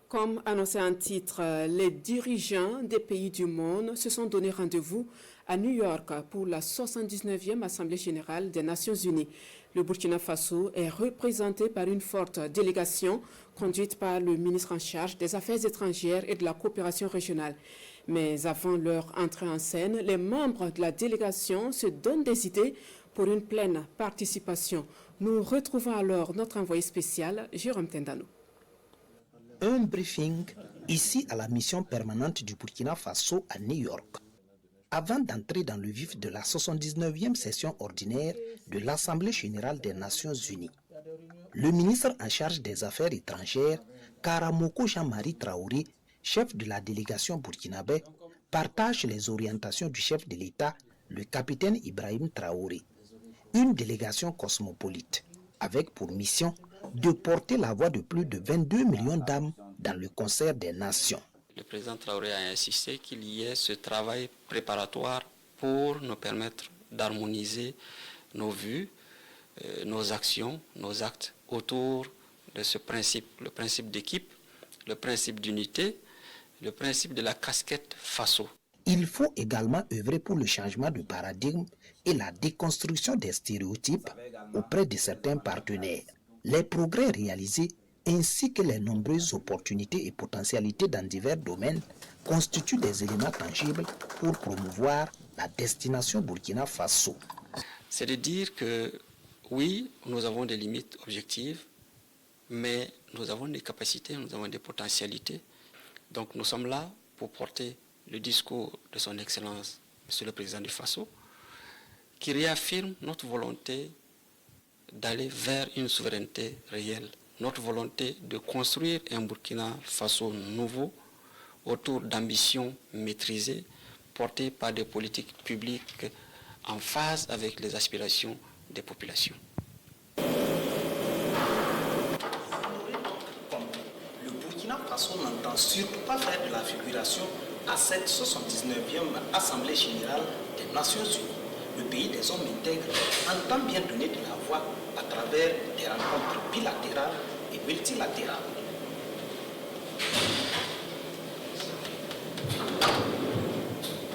Comme annoncé en titre, les dirigeants des pays du monde se sont donné rendez-vous à New York pour la 79e Assemblée générale des Nations unies. Le Burkina Faso est représenté par une forte délégation conduite par le ministre en charge des Affaires étrangères et de la coopération régionale. Mais avant leur entrée en scène, les membres de la délégation se donnent des idées pour une pleine participation. Nous retrouvons alors notre envoyé spécial, Jérôme Tendano. Un briefing ici à la mission permanente du Burkina Faso à New York. Avant d'entrer dans le vif de la 79e session ordinaire de l'Assemblée générale des Nations unies, le ministre en charge des Affaires étrangères, Karamoko Jean-Marie Traoré, chef de la délégation burkinabé, partage les orientations du chef de l'État, le capitaine Ibrahim Traoré. Une délégation cosmopolite, avec pour mission de porter la voix de plus de 22 millions d'âmes dans le concert des nations. Le président Traoré a insisté qu'il y ait ce travail préparatoire pour nous permettre d'harmoniser nos vues, nos actions, nos actes autour de ce principe, le principe d'équipe, le principe d'unité, le principe de la casquette Faso. Il faut également œuvrer pour le changement de paradigme et la déconstruction des stéréotypes auprès de certains partenaires. Les progrès réalisés ainsi que les nombreuses opportunités et potentialités dans divers domaines constituent des éléments tangibles pour promouvoir la destination Burkina Faso. C'est de dire que oui, nous avons des limites objectives, mais nous avons des capacités, nous avons des potentialités. Donc nous sommes là pour porter le discours de son Excellence, Monsieur le Président du Faso, qui réaffirme notre volonté d'aller vers une souveraineté réelle, notre volonté de construire un Burkina Faso nouveau autour d'ambitions maîtrisées, portées par des politiques publiques en phase avec les aspirations des populations. Le Burkina Faso n'entend surtout pas faire de la figuration à cette 79e Assemblée générale des Nations unies. Le pays des hommes intègres entend bien donner de la voix à travers des rencontres bilatérales et multilatérales.